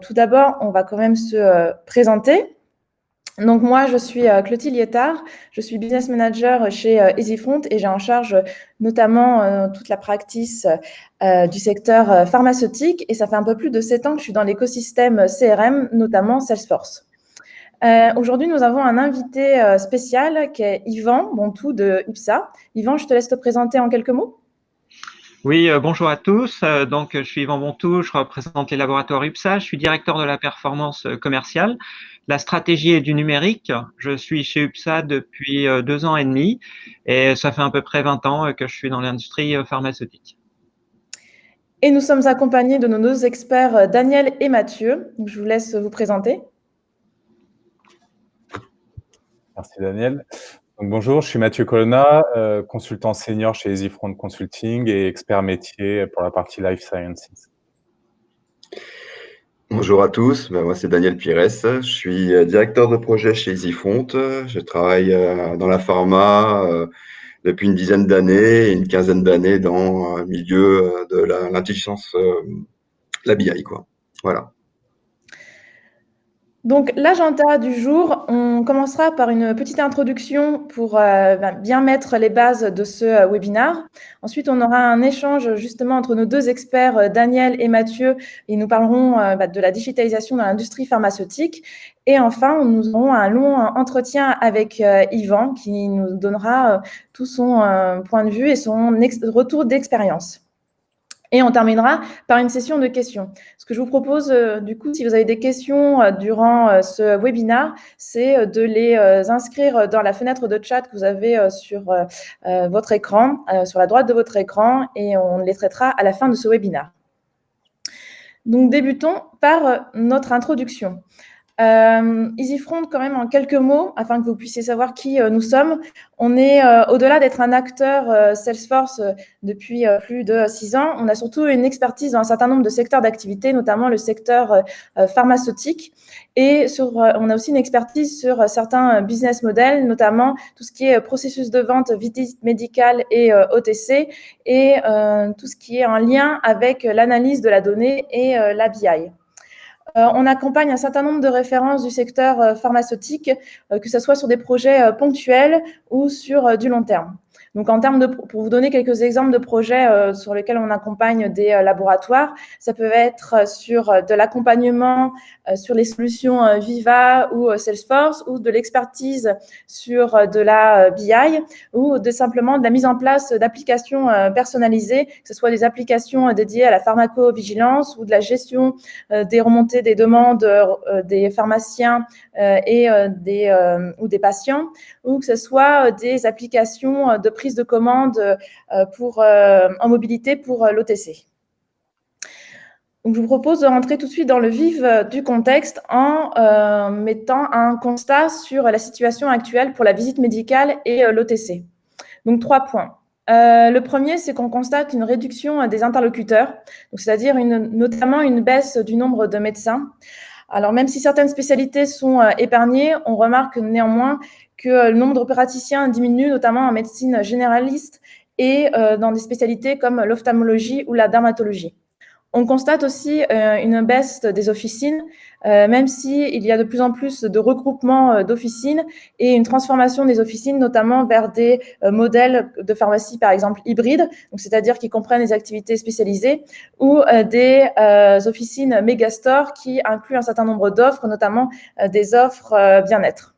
Tout d'abord, on va quand même se présenter. Donc moi, je suis Clotilde Liétard, je suis business manager chez EasyFront et j'ai en charge notamment toute la practice du secteur pharmaceutique, et ça fait un peu plus de 7 ans que je suis dans l'écosystème CRM, notamment Salesforce. Aujourd'hui, nous avons un invité spécial qui est Yvan Bontou de UPSA. Yvan, je te laisse te présenter en quelques mots. Oui, bonjour à tous. Donc, je suis Yvan Bontou, je représente les laboratoires UPSA. Je suis directeur de la performance commerciale, la stratégie et du numérique. Je suis chez UPSA depuis 2 ans et demi et ça fait à peu près 20 ans que je suis dans l'industrie pharmaceutique. Et nous sommes accompagnés de nos deux experts Daniel et Mathieu. Donc, je vous laisse vous présenter. Merci Daniel. Donc, bonjour, je suis Mathieu Colonna, consultant senior chez EasyFront Consulting et expert métier pour la partie Life Sciences. Bonjour à tous, moi c'est Daniel Pires, je suis directeur de projet chez EasyFront. Je travaille dans la pharma depuis une dizaine d'années et une quinzaine d'années dans le milieu de l'intelligence, la BI, quoi. Voilà. Donc, l'agenda du jour, on commencera par une petite introduction pour bien mettre les bases de ce webinaire. Ensuite, on aura un échange justement entre nos deux experts, Daniel et Mathieu. Ils nous parleront de la digitalisation dans l'industrie pharmaceutique. Et enfin, nous aurons un long entretien avec Yvan qui nous donnera tout son point de vue et son retour d'expérience. Et on terminera par une session de questions. Ce que je vous propose, du coup, si vous avez des questions durant ce webinaire, c'est de les inscrire dans la fenêtre de chat que vous avez sur votre écran, sur la droite de votre écran, et on les traitera à la fin de ce webinaire. Donc, débutons par notre introduction. EasyFront, quand même, en quelques mots, afin que vous puissiez savoir qui nous sommes. On est, au-delà d'être un acteur Salesforce depuis plus de 6 ans, on a surtout une expertise dans un certain nombre de secteurs d'activité, notamment le secteur pharmaceutique. Et on a aussi une expertise sur certains business models, notamment tout ce qui est processus de vente, visite médicale et OTC, et tout ce qui est en lien avec l'analyse de la donnée et la BI. On accompagne un certain nombre de références du secteur pharmaceutique, que ce soit sur des projets ponctuels ou sur du long terme. Donc, pour vous donner quelques exemples de projets sur lesquels on accompagne des laboratoires, ça peut être sur de l'accompagnement sur les solutions Viva ou Salesforce, ou de l'expertise sur de la BI, ou simplement de la mise en place d'applications personnalisées, que ce soit des applications dédiées à la pharmacovigilance ou de la gestion des remontées des demandes des pharmaciens ou des patients, ou que ce soit des applications de prise de commande en mobilité pour l'OTC. Donc, je vous propose de rentrer tout de suite dans le vif du contexte en mettant un constat sur la situation actuelle pour la visite médicale et l'OTC. Donc, 3 points. Le premier, c'est qu'on constate une réduction des interlocuteurs, c'est-à-dire notamment une baisse du nombre de médecins. Alors, même si certaines spécialités sont épargnées, on remarque néanmoins que le nombre de praticiens diminue, notamment en médecine généraliste et dans des spécialités comme l'ophtalmologie ou la dermatologie. On constate aussi une baisse des officines, même s'il y a de plus en plus de regroupements d'officines et une transformation des officines, notamment vers des modèles de pharmacie, par exemple, hybrides, c'est-à-dire qui comprennent des activités spécialisées, ou des officines Megastore qui incluent un certain nombre d'offres, notamment des offres bien-être.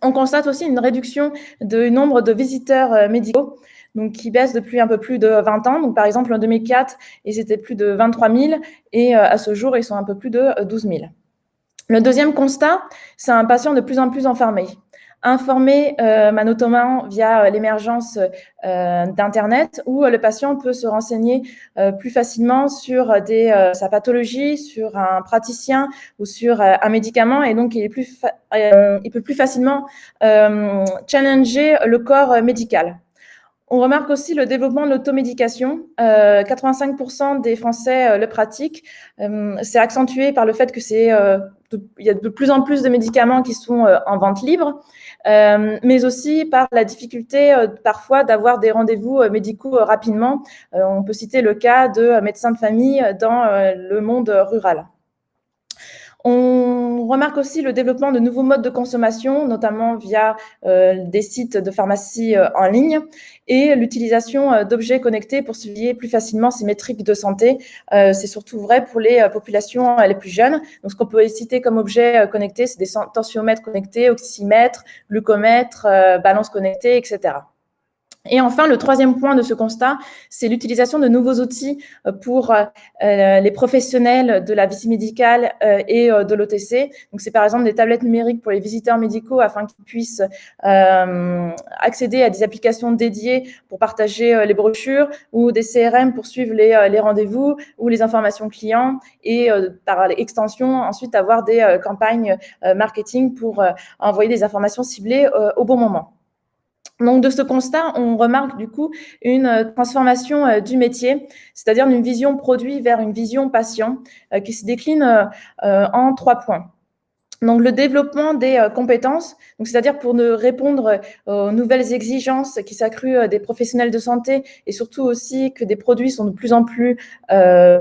On constate aussi une réduction du nombre de visiteurs médicaux, donc qui baisse depuis un peu plus de 20 ans. Donc, par exemple, en 2004, ils étaient plus de 23 000 et à ce jour, ils sont un peu plus de 12 000. Le deuxième constat, c'est un patient de plus en plus informé notamment via l'émergence d'Internet, où le patient peut se renseigner plus facilement sur sa pathologie, sur un praticien ou sur un médicament, et donc il peut plus facilement challenger le corps médical. On remarque aussi le développement de l'automédication. 85% des Français le pratiquent. C'est accentué par le fait que il y a de plus en plus de médicaments qui sont en vente libre, mais aussi par la difficulté parfois d'avoir des rendez-vous médicaux rapidement. On peut citer le cas de médecins de famille dans le monde rural. On remarque aussi le développement de nouveaux modes de consommation, notamment via des sites de pharmacie en ligne, et l'utilisation d'objets connectés pour surveiller plus facilement ces métriques de santé. C'est surtout vrai pour les populations les plus jeunes. Donc, ce qu'on peut citer comme objets connectés, c'est des tensiomètres connectés, oxymètres, glucomètres, balances connectées, etc. Et enfin, le troisième point de ce constat, c'est l'utilisation de nouveaux outils pour les professionnels de la visite médicale et de l'OTC. Donc, c'est par exemple des tablettes numériques pour les visiteurs médicaux afin qu'ils puissent accéder à des applications dédiées pour partager les brochures, ou des CRM pour suivre les rendez-vous ou les informations clients, et par extension, ensuite avoir des campagnes marketing pour envoyer des informations ciblées au bon moment. Donc, de ce constat, on remarque du coup une transformation du métier, c'est-à-dire d'une vision produit vers une vision patient qui se décline en 3 points. Donc, le développement des compétences, c'est-à-dire pour répondre aux nouvelles exigences qui s'accruent des professionnels de santé, et surtout aussi que des produits sont de plus en plus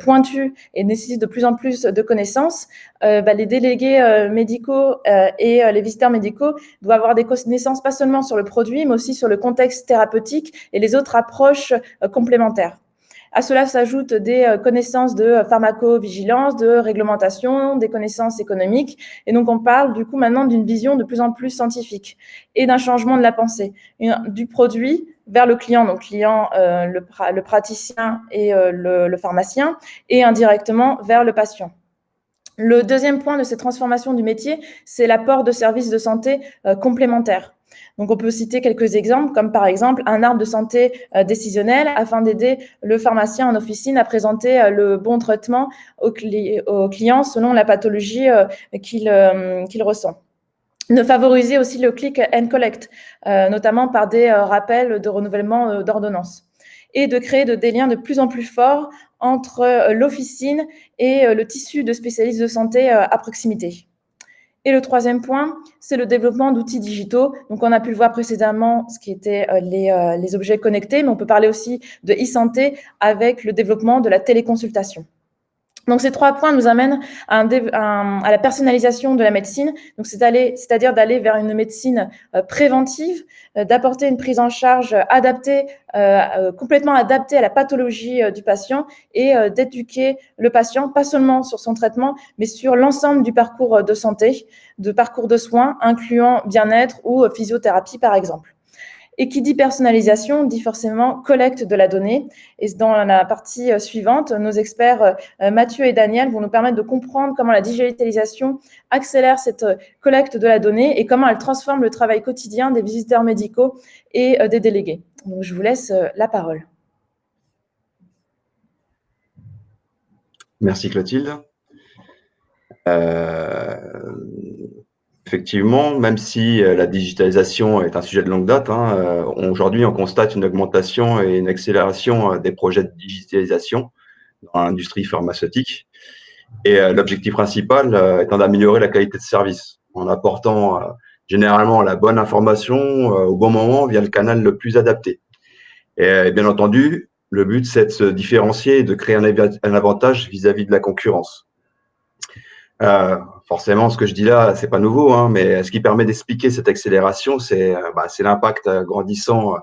pointus et nécessitent de plus en plus de connaissances. Les délégués médicaux et les visiteurs médicaux doivent avoir des connaissances pas seulement sur le produit, mais aussi sur le contexte thérapeutique et les autres approches complémentaires. À cela s'ajoutent des connaissances de pharmacovigilance, de réglementation, des connaissances économiques. Et donc, on parle du coup maintenant d'une vision de plus en plus scientifique et d'un changement de la pensée, du produit vers le client, donc client, le praticien et le pharmacien, et indirectement vers le patient. Le deuxième point de cette transformation du métier, c'est l'apport de services de santé complémentaires. Donc, on peut citer quelques exemples, comme par exemple un arbre de santé décisionnel afin d'aider le pharmacien en officine à présenter le bon traitement au client selon la pathologie qu'il ressent. De favoriser aussi le click and collect, notamment par des rappels de renouvellement d'ordonnances. Et de créer des liens de plus en plus forts entre l'officine et le tissu de spécialistes de santé à proximité. Et le troisième point, c'est le développement d'outils digitaux. Donc, on a pu le voir précédemment, ce qui était les objets connectés, mais on peut parler aussi de e-santé avec le développement de la téléconsultation. Donc, ces 3 points nous amènent à la personnalisation de la médecine. Donc, c'est-à-dire d'aller vers une médecine préventive, d'apporter une prise en charge adaptée, complètement adaptée à la pathologie du patient, et d'éduquer le patient, pas seulement sur son traitement, mais sur l'ensemble du parcours de santé, de parcours de soins, incluant bien-être ou physiothérapie, par exemple. Et qui dit personnalisation dit forcément collecte de la donnée. Et dans la partie suivante, nos experts Mathieu et Daniel vont nous permettre de comprendre comment la digitalisation accélère cette collecte de la donnée et comment elle transforme le travail quotidien des visiteurs médicaux et des délégués. Donc, je vous laisse la parole. Merci Clotilde. Effectivement, même si la digitalisation est un sujet de longue date, aujourd'hui on constate une augmentation et une accélération des projets de digitalisation dans l'industrie pharmaceutique. Et l'objectif principal étant d'améliorer la qualité de service en apportant généralement la bonne information au bon moment via le canal le plus adapté. Et bien entendu, le but c'est de se différencier et de créer un avantage vis-à-vis de la concurrence. Forcément, ce que je dis là, c'est pas nouveau, mais ce qui permet d'expliquer cette accélération, c'est l'impact grandissant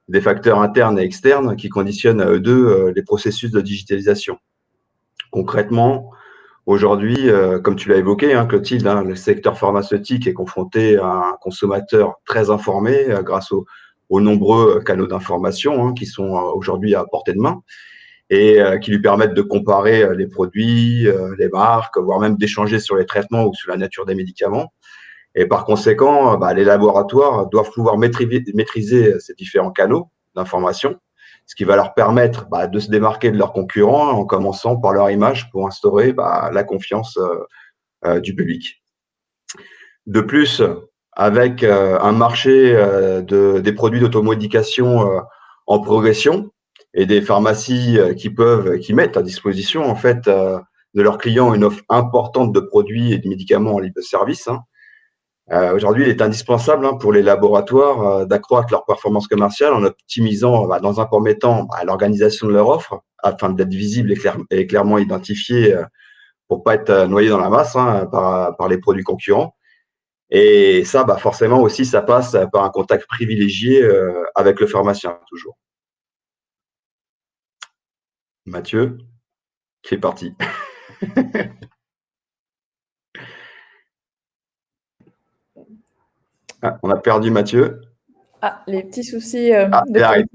des facteurs internes et externes qui conditionnent à eux deux les processus de digitalisation. Concrètement, aujourd'hui, comme tu l'as évoqué, Clotilde, le secteur pharmaceutique est confronté à un consommateur très informé grâce aux nombreux canaux d'information qui sont aujourd'hui à portée de main, et qui lui permettent de comparer les produits, les marques, voire même d'échanger sur les traitements ou sur la nature des médicaments. Et par conséquent, les laboratoires doivent pouvoir maîtriser ces différents canaux d'information, ce qui va leur permettre de se démarquer de leurs concurrents en commençant par leur image pour instaurer la confiance du public. De plus, avec un marché des produits d'automédication en progression et des pharmacies qui mettent à disposition en fait de leurs clients une offre importante de produits et de médicaments en libre service. Aujourd'hui, il est indispensable pour les laboratoires d'accroître leur performance commerciale en optimisant dans un premier temps l'organisation de leur offre afin d'être visible et clairement identifié pour pas être noyé dans la masse par les produits concurrents. Et ça, forcément aussi, ça passe par un contact privilégié avec le pharmacien, toujours. Mathieu, qui est parti. On a perdu Mathieu. Ah, les petits soucis il arrive.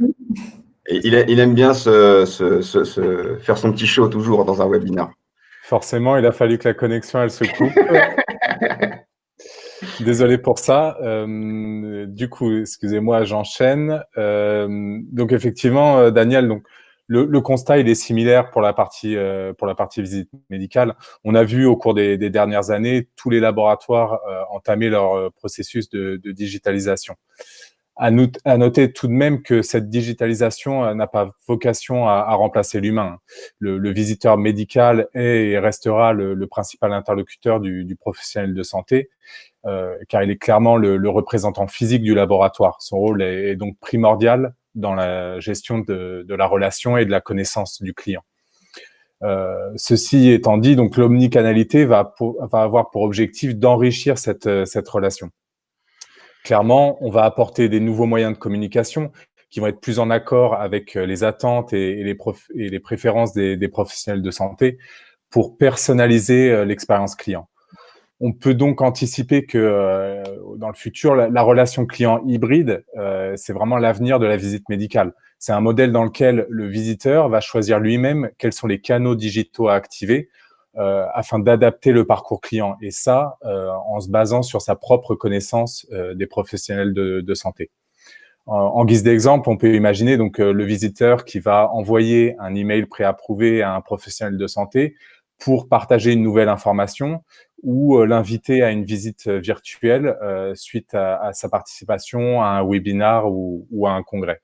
Et il aime bien faire son petit show toujours dans un webinaire. Forcément, il a fallu que la connexion, elle se coupe. Désolé pour ça. Du coup, excusez-moi, j'enchaîne. Donc effectivement, Daniel, donc le constat il est similaire pour la partie visite médicale. On a vu au cours des dernières années tous les laboratoires entamer leur processus de digitalisation. À noter tout de même que cette digitalisation n'a pas vocation à remplacer l'humain. Le visiteur médical est et restera le principal interlocuteur du professionnel de santé, car il est clairement le représentant physique du laboratoire. Son rôle est donc primordial dans la gestion de la relation et de la connaissance du client. Ceci étant dit, donc l'omnicanalité va avoir pour objectif d'enrichir cette relation. Clairement, on va apporter des nouveaux moyens de communication qui vont être plus en accord avec les attentes et les préférences des professionnels de santé pour personnaliser l'expérience client. On peut donc anticiper que dans le futur, la relation client hybride, c'est vraiment l'avenir de la visite médicale. C'est un modèle dans lequel le visiteur va choisir lui-même quels sont les canaux digitaux à activer afin d'adapter le parcours client, et ça en se basant sur sa propre connaissance des professionnels de santé. En guise d'exemple, on peut imaginer donc le visiteur qui va envoyer un email préapprouvé à un professionnel de santé pour partager une nouvelle information ou l'inviter à une visite virtuelle suite à sa participation à un webinar ou à un congrès.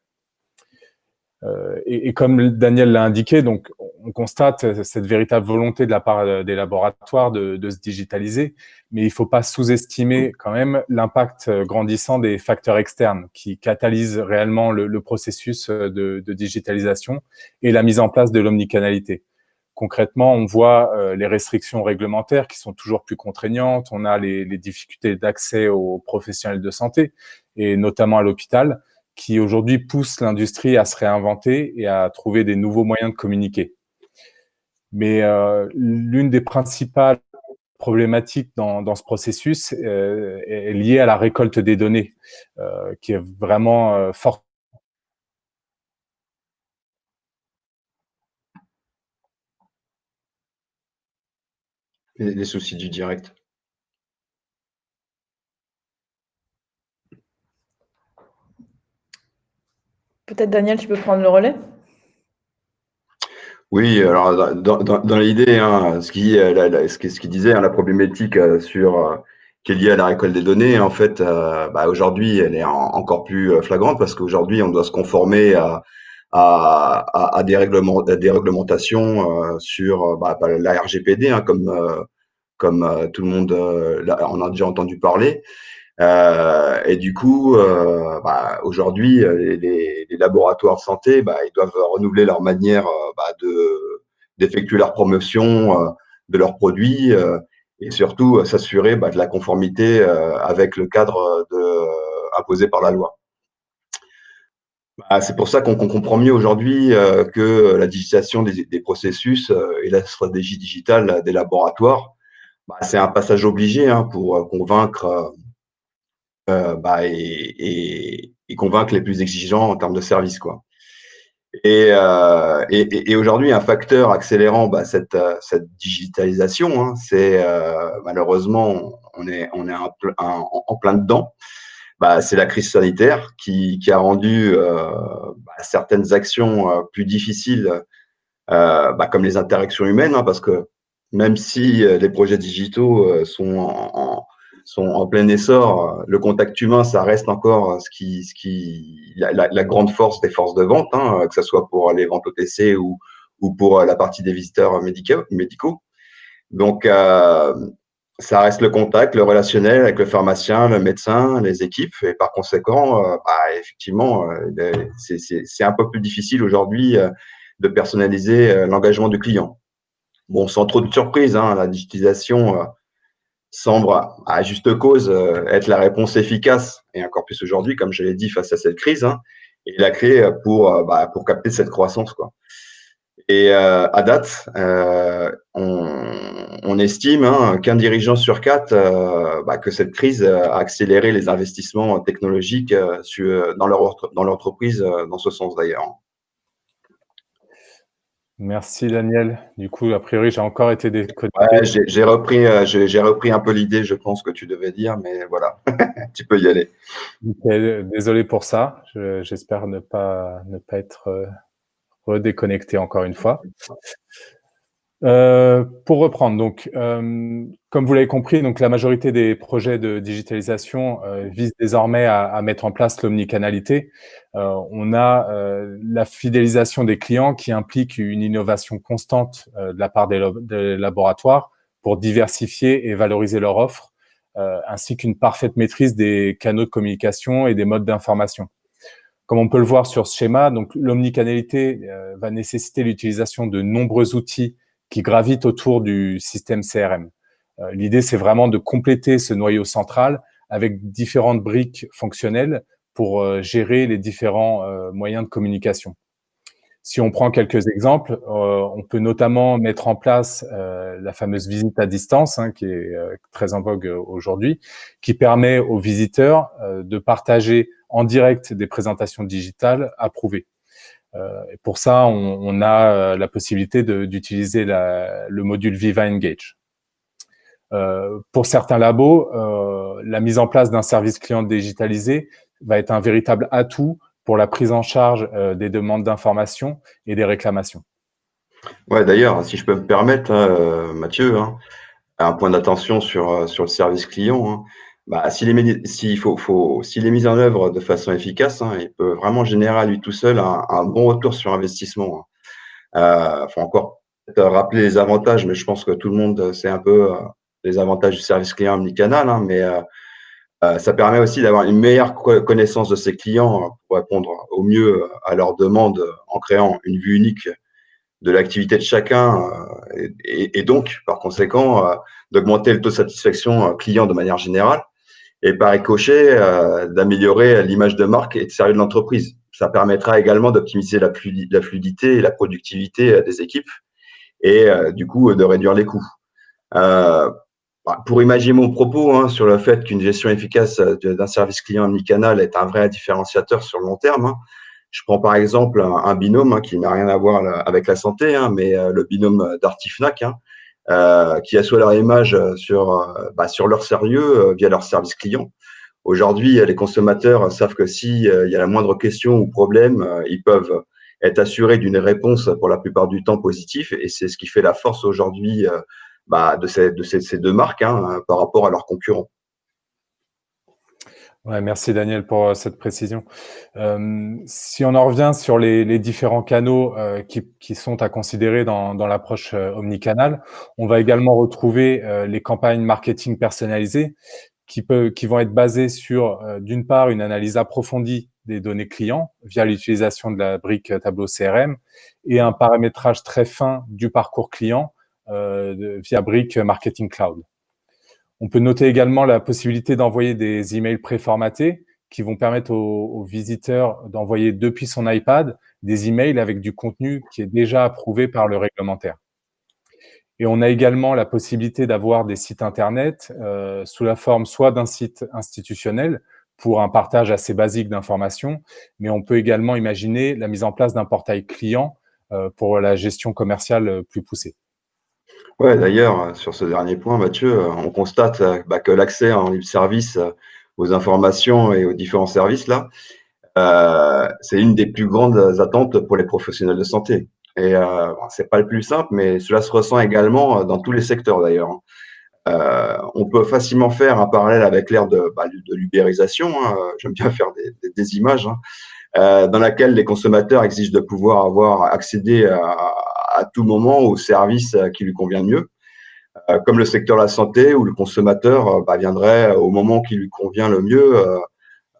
Et comme Daniel l'a indiqué, donc on constate cette véritable volonté de la part des laboratoires de se digitaliser, mais il ne faut pas sous-estimer quand même l'impact grandissant des facteurs externes qui catalysent réellement le processus de digitalisation et la mise en place de l'omnicanalité. Concrètement, on voit les restrictions réglementaires qui sont toujours plus contraignantes, on a les difficultés d'accès aux professionnels de santé, et notamment à l'hôpital, qui aujourd'hui poussent l'industrie à se réinventer et à trouver des nouveaux moyens de communiquer. Mais l'une des principales problématiques dans ce processus est liée à la récolte des données, qui est vraiment forte. Les soucis du direct. Peut-être Daniel, tu peux prendre le relais? Oui, alors dans l'idée, ce qu'il disait, la problématique qui est liée à la récolte des données, en fait, aujourd'hui, elle est encore plus flagrante parce qu'aujourd'hui, on doit se conformer à des réglementations sur la RGPD, comme tout le monde en a déjà entendu parler. Et du coup, aujourd'hui, les laboratoires de santé, ils doivent renouveler leur manière d'effectuer leur promotion de leurs produits et surtout s'assurer de la conformité avec le cadre imposé par la loi. C'est pour ça qu'on comprend mieux aujourd'hui que la digitalisation des processus et la stratégie digitale des laboratoires, c'est un passage obligé pour convaincre et convaincre les plus exigeants en termes de service, quoi. Et aujourd'hui, un facteur accélérant cette digitalisation, c'est malheureusement on est en plein dedans. C'est la crise sanitaire qui a rendu certaines actions plus difficiles, comme les interactions humaines, parce que même si les projets digitaux sont sont en plein essor, le contact humain, ça reste encore la grande force des forces de vente, hein, que ce soit pour les ventes OTC ou pour la partie des visiteurs médicaux. Donc, ça reste le contact, le relationnel avec le pharmacien, le médecin, les équipes. Et par conséquent, effectivement, c'est un peu plus difficile aujourd'hui de personnaliser l'engagement du client. Bon, sans trop de surprise, hein, la digitalisation semble, à juste cause, être la réponse efficace, et encore plus aujourd'hui, comme je l'ai dit, face à cette crise, hein, et la clé pour capter cette croissance, quoi. Et à date, on estime qu'un dirigeant sur 4, que cette crise a accéléré les investissements technologiques dans l'entreprise, dans ce sens d'ailleurs. Merci Daniel. Du coup, a priori, j'ai encore été déconnecté. Ouais, j'ai repris un peu l'idée, je pense, que tu devais dire, mais voilà, tu peux y aller. Désolé pour ça. J'espère ne pas être redéconnecté encore une fois. Pour reprendre, donc, comme vous l'avez compris, donc la majorité des projets de digitalisation visent désormais à mettre en place l'omnicanalité. On a la fidélisation des clients qui implique une innovation constante de la part des laboratoires pour diversifier et valoriser leur offre, ainsi qu'une parfaite maîtrise des canaux de communication et des modes d'information. Comme on peut le voir sur ce schéma, donc l'omnicanalité va nécessiter l'utilisation de nombreux outils qui gravitent autour du système CRM. L'idée, c'est vraiment de compléter ce noyau central avec différentes briques fonctionnelles pour gérer les différents moyens de communication. Si on prend quelques exemples, on peut notamment mettre en place la fameuse visite à distance, qui est très en vogue aujourd'hui, qui permet aux visiteurs de partager en direct des présentations digitales approuvées. Et pour ça, on a la possibilité d'utiliser le module Viva Engage. Pour certains labos, la mise en place d'un service client digitalisé va être un véritable atout pour la prise en charge des demandes d'information et des réclamations. Ouais, d'ailleurs, si je peux me permettre, Mathieu, un point d'attention sur le service client. S'il est mis en œuvre de façon efficace, il peut vraiment générer à lui tout seul un bon retour sur investissement. Faut encore rappeler les avantages, mais je pense que tout le monde sait un peu les avantages du service client omnicanal, mais ça permet aussi d'avoir une meilleure connaissance de ses clients pour répondre au mieux à leurs demandes en créant une vue unique de l'activité de chacun et donc, par conséquent, d'augmenter le taux de satisfaction client de manière générale et par ricochet, d'améliorer l'image de marque et de sérieux de l'entreprise. Ça permettra également d'optimiser la fluidité et la productivité des équipes et du coup, de réduire les coûts. Pour imaginer mon propos sur le fait qu'une gestion efficace d'un service client omnicanal est un vrai différenciateur sur le long terme, je prends par exemple un binôme qui n'a rien à voir avec la santé, mais le binôme Darty-Fnac, qui assoient leur image sur leur sérieux via leur service client. Aujourd'hui, les consommateurs savent que s'il y a la moindre question ou problème, ils peuvent être assurés d'une réponse pour la plupart du temps positive, et c'est ce qui fait la force aujourd'hui de ces deux marques par rapport à leurs concurrents. Ouais, merci Daniel pour cette précision. Si on en revient sur les différents canaux qui sont à considérer dans l'approche omnicanal, on va également retrouver les campagnes marketing personnalisées qui vont être basées sur, d'une part, une analyse approfondie des données clients via l'utilisation de la brique tableau CRM et un paramétrage très fin du parcours client via brique Marketing Cloud. On peut noter également la possibilité d'envoyer des emails préformatés qui vont permettre aux visiteurs d'envoyer depuis son iPad des emails avec du contenu qui est déjà approuvé par le réglementaire. Et on a également la possibilité d'avoir des sites Internet sous la forme soit d'un site institutionnel pour un partage assez basique d'informations, mais on peut également imaginer la mise en place d'un portail client pour la gestion commerciale plus poussée. Ouais, d'ailleurs, sur ce dernier point, Mathieu, on constate que l'accès en libre service aux informations et aux différents services, c'est une des plus grandes attentes pour les professionnels de santé. Et c'est pas le plus simple, mais cela se ressent également dans tous les secteurs d'ailleurs. On peut facilement faire un parallèle avec l'ère de l'ubérisation, hein, j'aime bien faire des images, hein, dans laquelle les consommateurs exigent de pouvoir avoir accédé à tout moment au service qui lui convient le mieux, comme le secteur de la santé où le consommateur viendrait au moment qui lui convient le mieux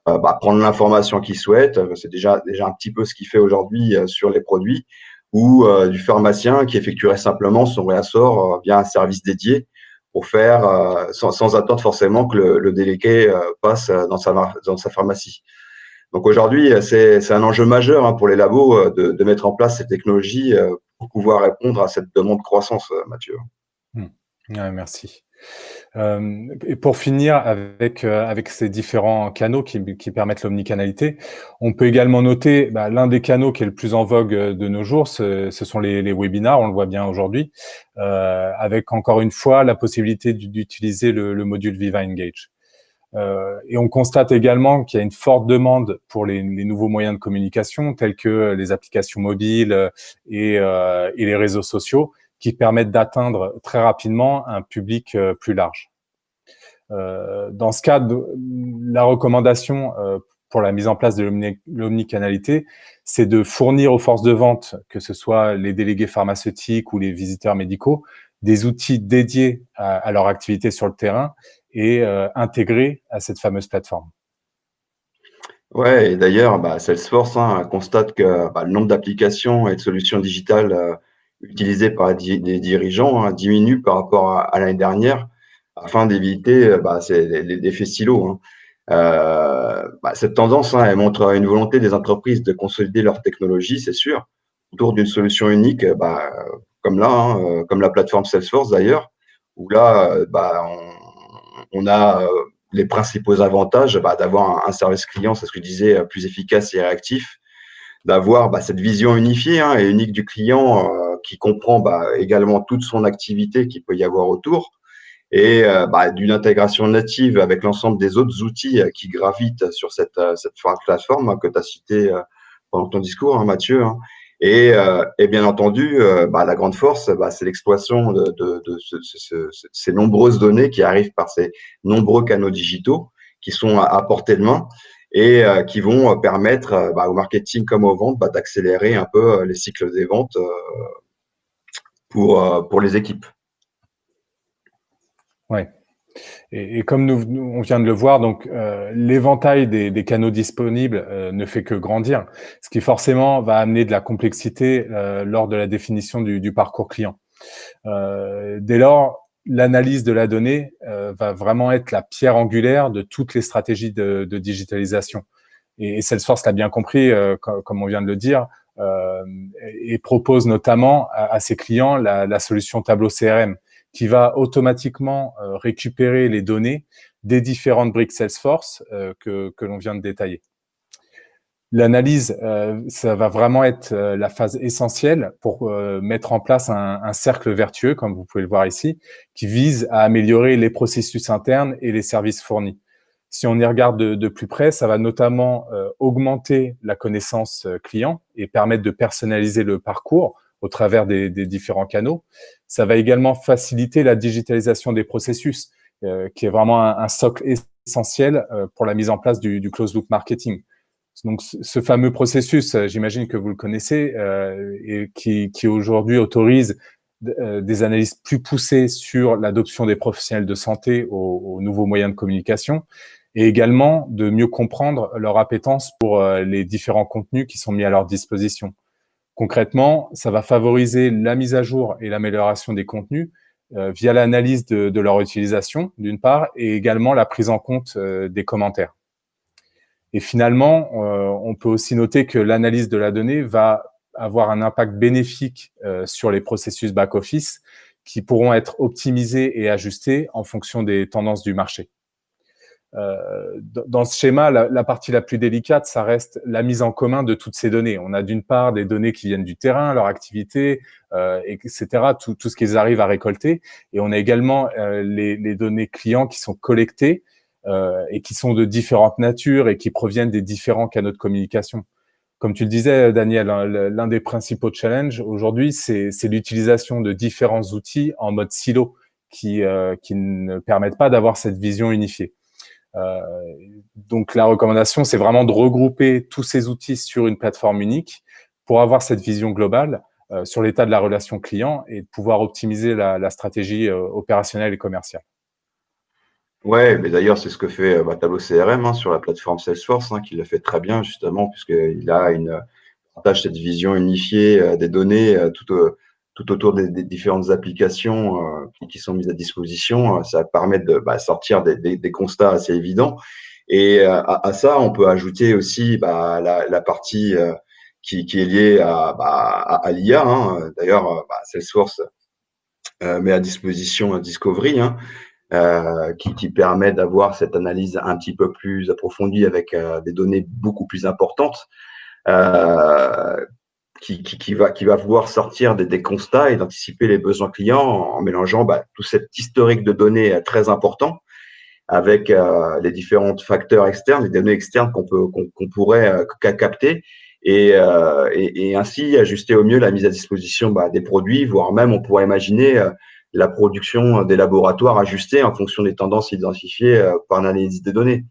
prendre l'information qu'il souhaite. C'est déjà un petit peu ce qu'il fait aujourd'hui sur les produits, ou du pharmacien qui effectuerait simplement son réassort via un service dédié pour faire sans attendre forcément que le délégué passe dans sa pharmacie. Donc aujourd'hui, c'est un enjeu majeur pour les labos de mettre en place ces technologies pour pouvoir répondre à cette demande croissance, Mathieu. Ouais, merci. Et pour finir avec ces différents canaux qui permettent l'omnicanalité, on peut également noter l'un des canaux qui est le plus en vogue de nos jours, ce sont les webinars, on le voit bien aujourd'hui, avec encore une fois la possibilité d'utiliser le module Viva Engage. Et on constate également qu'il y a une forte demande pour les nouveaux moyens de communication tels que les applications mobiles et les réseaux sociaux, qui permettent d'atteindre très rapidement un public plus large. Dans ce cadre, la recommandation pour la mise en place de l'omnicanalité, c'est de fournir aux forces de vente, que ce soit les délégués pharmaceutiques ou les visiteurs médicaux, des outils dédiés à leur activité sur le terrain et intégrés à cette fameuse plateforme. Ouais, et d'ailleurs, Salesforce constate que le nombre d'applications et de solutions digitales utilisées par des dirigeants diminue par rapport à l'année dernière, afin d'éviter l'effet silo. Cette tendance, elle montre une volonté des entreprises de consolider leur technologie, c'est sûr, autour d'une solution unique, comme là, comme la plateforme Salesforce d'ailleurs, où là, on a les principaux avantages d'avoir un service client, c'est ce que je disais, plus efficace et réactif, d'avoir cette vision unifiée et unique du client qui comprend également toute son activité qu'il peut y avoir autour, et d'une intégration native avec l'ensemble des autres outils qui gravitent sur cette plateforme que tu as cité pendant ton discours, Mathieu. Et bien entendu, la grande force, c'est l'exploitation de ces nombreuses données qui arrivent par ces nombreux canaux digitaux qui sont à portée de main et qui vont permettre au marketing comme aux ventes d'accélérer un peu les cycles des ventes pour les équipes. Ouais. Et comme on vient de le voir, donc l'éventail des canaux disponibles ne fait que grandir, ce qui forcément va amener de la complexité lors de la définition du parcours client. Dès lors, l'analyse de la donnée va vraiment être la pierre angulaire de toutes les stratégies de digitalisation. Et Salesforce l'a bien compris, comme on vient de le dire, et propose notamment à ses clients la solution Tableau CRM, qui va automatiquement récupérer les données des différentes briques Salesforce que l'on vient de détailler. L'analyse, ça va vraiment être la phase essentielle pour mettre en place un cercle vertueux, comme vous pouvez le voir ici, qui vise à améliorer les processus internes et les services fournis. Si on y regarde de plus près, ça va notamment augmenter la connaissance client et permettre de personnaliser le parcours au travers des différents canaux. Ça va également faciliter la digitalisation des processus, qui est vraiment un socle essentiel pour la mise en place du closed loop marketing. Donc, ce fameux processus, j'imagine que vous le connaissez, et qui aujourd'hui autorise des analyses plus poussées sur l'adoption des professionnels de santé aux nouveaux moyens de communication, et également de mieux comprendre leur appétence pour les différents contenus qui sont mis à leur disposition. Concrètement, ça va favoriser la mise à jour et l'amélioration des contenus via l'analyse de leur utilisation, d'une part, et également la prise en compte des commentaires. Et finalement, on peut aussi noter que l'analyse de la donnée va avoir un impact bénéfique sur les processus back-office qui pourront être optimisés et ajustés en fonction des tendances du marché. Dans ce schéma, la partie la plus délicate, ça reste la mise en commun de toutes ces données. On a d'une part des données qui viennent du terrain, leur activité, etc., tout ce qu'ils arrivent à récolter. Et on a également les données clients qui sont collectées et qui sont de différentes natures et qui proviennent des différents canaux de communication. Comme tu le disais, Daniel, l'un des principaux challenges aujourd'hui, c'est l'utilisation de différents outils en mode silo qui ne permettent pas d'avoir cette vision unifiée. Donc la recommandation, c'est vraiment de regrouper tous ces outils sur une plateforme unique pour avoir cette vision globale sur l'état de la relation client et de pouvoir optimiser la stratégie opérationnelle et commerciale. Ouais, mais d'ailleurs, c'est ce que fait Tableau CRM sur la plateforme Salesforce, qui le fait très bien, justement, puisqu'il partage cette vision unifiée des données tout autour des différentes applications qui sont mises à disposition. Ça permet de sortir des constats assez évidents. Et à ça, on peut ajouter aussi la partie qui est liée à l'IA. D'ailleurs, Salesforce met à disposition Discovery, qui permet d'avoir cette analyse un petit peu plus approfondie avec des données beaucoup plus importantes, qui va pouvoir sortir des constats et d'anticiper les besoins clients en mélangeant tout cet historique de données très important avec les différents facteurs externes, les données externes qu'on pourrait capter et ainsi ajuster au mieux la mise à disposition des produits, voire même on pourrait imaginer la production des laboratoires ajustée en fonction des tendances identifiées par l'analyse des données.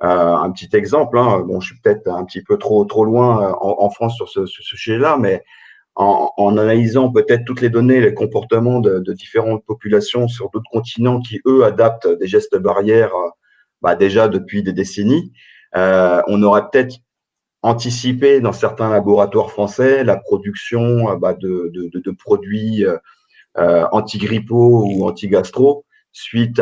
Un petit exemple, je suis peut-être un petit peu trop loin en France sur ce sujet-là, mais en analysant peut-être toutes les données, les comportements de différentes populations sur d'autres continents qui, eux, adaptent des gestes barrières déjà depuis des décennies, on aurait peut-être anticipé dans certains laboratoires français la production de produits anti-grippaux ou anti-gastro suite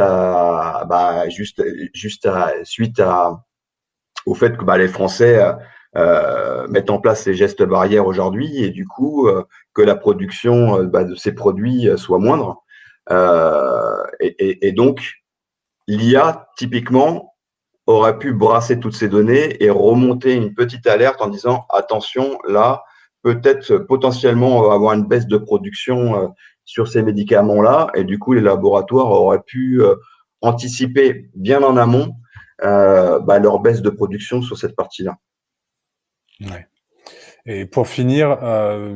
au fait que les Français mettent en place ces gestes barrières aujourd'hui et du coup que la production de ces produits soit moindre. Et donc, l'IA, typiquement, aurait pu brasser toutes ces données et remonter une petite alerte en disant « Attention, là, peut-être potentiellement, on va avoir une baisse de production sur ces médicaments-là. » Et du coup, les laboratoires auraient pu anticiper bien en amont leur baisse de production sur cette partie-là. Ouais. Et pour finir,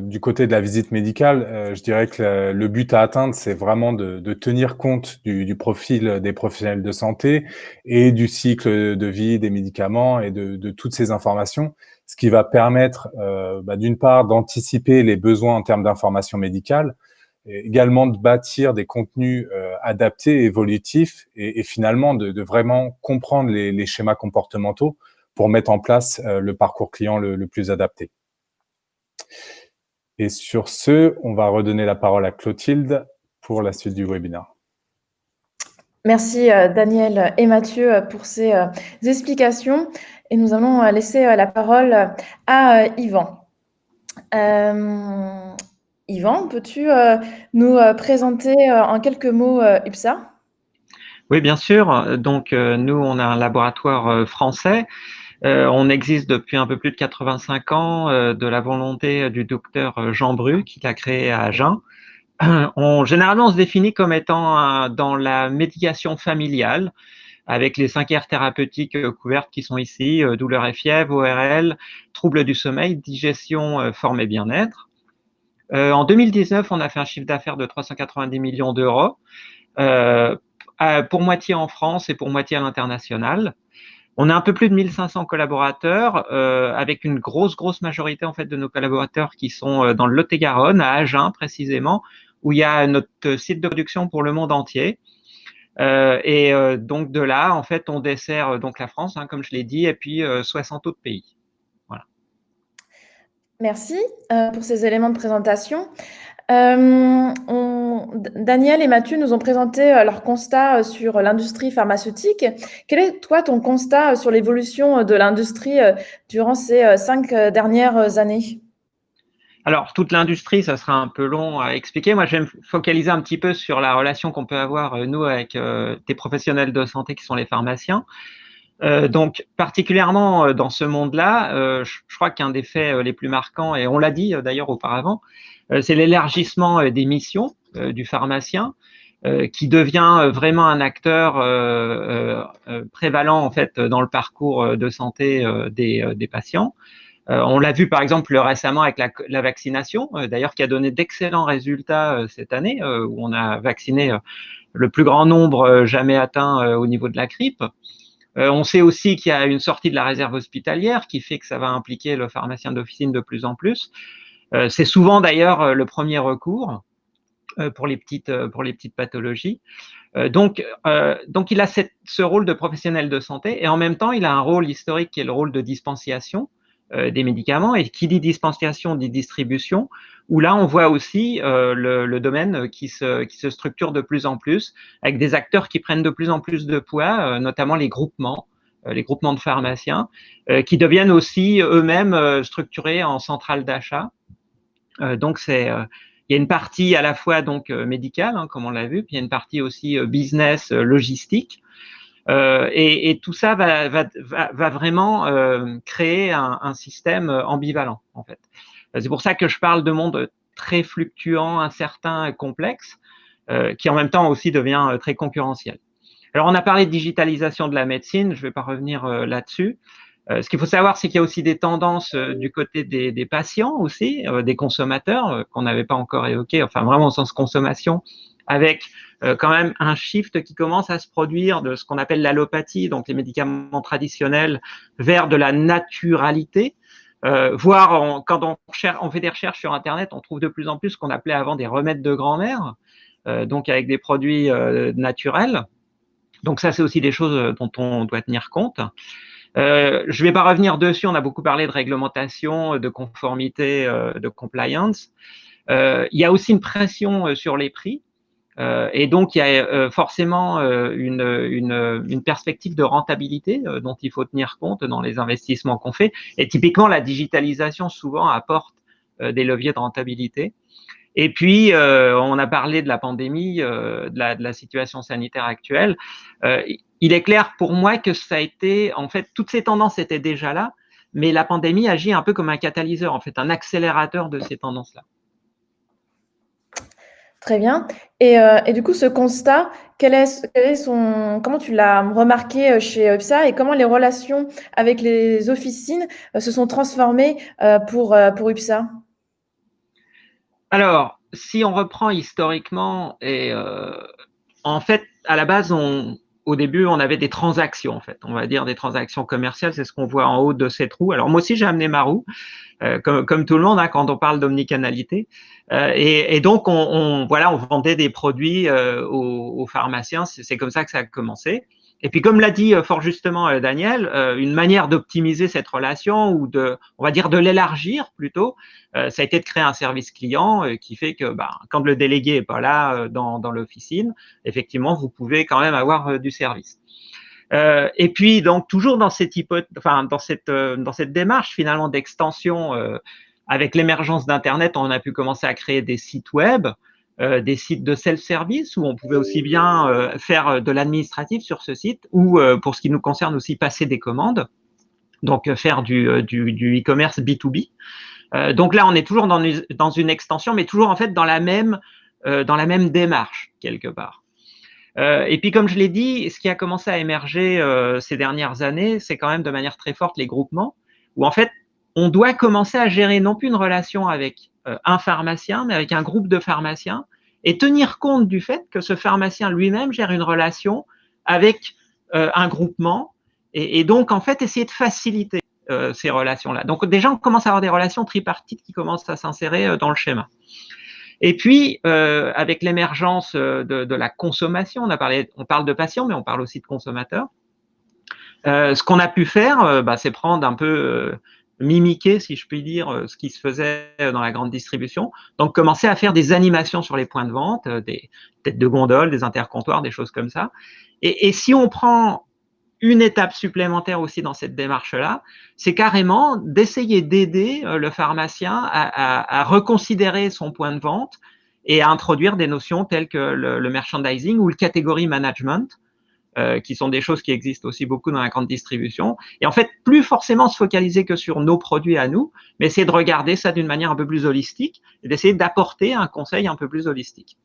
du côté de la visite médicale, je dirais que le but à atteindre, c'est vraiment de tenir compte du profil des professionnels de santé et du cycle de vie des médicaments et de toutes ces informations, ce qui va permettre d'une part d'anticiper les besoins en termes d'information médicale, et également de bâtir des contenus adaptés, évolutifs et finalement de vraiment comprendre les schémas comportementaux pour mettre en place le parcours client le plus adapté. Et sur ce, on va redonner la parole à Clotilde pour la suite du webinaire. Merci Daniel et Mathieu pour ces explications. Et nous allons laisser la parole à Yvan. Yvan, peux-tu nous présenter en quelques mots UPSA ? Oui, bien sûr. Donc, nous, on a un laboratoire français. On existe depuis un peu plus de 85 ans de la volonté du docteur Jean Bru, qui l'a créé à Agen. Généralement, on se définit comme étant dans la médication familiale, avec les 5 aires thérapeutiques couvertes qui sont ici, douleur et fièvre, ORL, troubles du sommeil, digestion, forme et bien-être. En 2019, on a fait un chiffre d'affaires de 390 millions d'euros, pour moitié en France et pour moitié à l'international. On a un peu plus de 1500 collaborateurs, avec une grosse majorité en fait de nos collaborateurs qui sont dans le Lot-et-Garonne, à Agen précisément, où il y a notre site de production pour le monde entier. Donc de là, en fait, on dessert donc la France, comme je l'ai dit, et puis 60 autres pays. Voilà. Merci pour ces éléments de présentation. Daniel et Mathieu nous ont présenté leur constat sur l'industrie pharmaceutique. Quel est, toi, ton constat sur l'évolution de l'industrie durant ces 5 dernières années ? Alors, toute l'industrie, ça sera un peu long à expliquer. Moi, je vais me focaliser un petit peu sur la relation qu'on peut avoir, nous, avec des professionnels de santé qui sont les pharmaciens. Donc, particulièrement dans ce monde-là, je crois qu'un des faits les plus marquants, et on l'a dit d'ailleurs auparavant, c'est l'élargissement des missions du pharmacien, qui devient vraiment un acteur prévalent en fait dans le parcours de santé des patients. On l'a vu par exemple récemment avec la vaccination, d'ailleurs qui a donné d'excellents résultats cette année, où on a vacciné le plus grand nombre jamais atteint au niveau de la grippe. On sait aussi qu'il y a une sortie de la réserve hospitalière qui fait que ça va impliquer le pharmacien d'officine de plus en plus. C'est souvent d'ailleurs le premier recours pour les petites pathologies. Donc il a ce rôle de professionnel de santé et en même temps, il a un rôle historique qui est le rôle de dispensation des médicaments. Et qui dit dispensation dit distribution, où là, on voit aussi le domaine qui se structure de plus en plus, avec des acteurs qui prennent de plus en plus de poids, notamment les groupements de pharmaciens, qui deviennent aussi eux-mêmes structurés en centrales d'achat. Donc, il y a une partie à la fois donc médicale, hein, comme on l'a vu, puis il y a une partie aussi business, logistique. Et tout ça va vraiment créer un système ambivalent, en fait. C'est pour ça que je parle de monde très fluctuant, incertain, complexe, qui en même temps aussi devient très concurrentiel. Alors, on a parlé de digitalisation de la médecine, je ne vais pas revenir là-dessus. Ce qu'il faut savoir, c'est qu'il y a aussi des tendances du côté des patients aussi, des consommateurs qu'on n'avait pas encore évoqué, enfin vraiment au sens consommation, avec quand même un shift qui commence à se produire de ce qu'on appelle l'allopathie, donc les médicaments traditionnels, vers de la naturalité. Voire quand on fait des recherches sur Internet, on trouve de plus en plus ce qu'on appelait avant des remèdes de grand-mère, donc avec des produits naturels. Donc ça, c'est aussi des choses dont on doit tenir compte. Je ne vais pas revenir dessus, on a beaucoup parlé de réglementation, de conformité, de compliance. Il y a aussi une pression sur les prix. Et donc, il y a forcément une perspective de rentabilité dont il faut tenir compte dans les investissements qu'on fait. Et typiquement, la digitalisation souvent apporte des leviers de rentabilité. Et puis, on a parlé de la pandémie, de la situation sanitaire actuelle. Il est clair pour moi que ça a été, en fait, toutes ces tendances étaient déjà là, mais la pandémie agit un peu comme un catalyseur, en fait, un accélérateur de ces tendances-là. Très bien. Et du coup, ce constat, comment tu l'as remarqué chez UPSA et comment les relations avec les officines se sont transformées pour UPSA? Alors, si on reprend historiquement, en fait, à la base, au début, on avait des transactions, en fait. On va dire des transactions commerciales, c'est ce qu'on voit en haut de cette roue. Alors, moi aussi, j'ai amené ma roue, comme tout le monde, hein, quand on parle d'omnicanalité. Et donc, on vendait des produits aux pharmaciens. C'est comme ça que ça a commencé. Et puis, comme l'a dit fort justement Daniel, une manière d'optimiser cette relation ou on va dire de l'élargir plutôt, ça a été de créer un service client qui fait que quand le délégué est pas là dans l'officine, effectivement, vous pouvez quand même avoir du service. Et puis, donc, toujours dans cette démarche finalement d'extension, avec l'émergence d'Internet, on a pu commencer à créer des sites web, des sites de self-service où on pouvait aussi bien faire de l'administratif sur ce site ou, pour ce qui nous concerne aussi, passer des commandes, donc faire du e-commerce B2B. Donc là, on est toujours dans une extension, mais toujours en fait dans la même démarche quelque part. Et puis, comme je l'ai dit, ce qui a commencé à émerger ces dernières années, c'est quand même de manière très forte les groupements, où en fait, on doit commencer à gérer non plus une relation avec un pharmacien, mais avec un groupe de pharmaciens, et tenir compte du fait que ce pharmacien lui-même gère une relation avec un groupement, et donc, en fait, essayer de faciliter ces relations-là. Donc, déjà, on commence à avoir des relations tripartites qui commencent à s'insérer dans le schéma. Et puis, avec l'émergence de la consommation, on parle de patients, mais on parle aussi de consommateurs. Ce qu'on a pu faire, c'est prendre un peu, mimiquer, si je puis dire, ce qui se faisait dans la grande distribution. Donc, commencer à faire des animations sur les points de vente, des têtes de gondole, des intercomptoirs, des choses comme ça. Et si on prend une étape supplémentaire aussi dans cette démarche-là, c'est carrément d'essayer d'aider le pharmacien à reconsidérer son point de vente et à introduire des notions telles que le merchandising ou le category management, qui sont des choses qui existent aussi beaucoup dans la grande distribution. Et en fait, plus forcément se focaliser que sur nos produits à nous, mais essayer de regarder ça d'une manière un peu plus holistique et d'essayer d'apporter un conseil un peu plus holistique.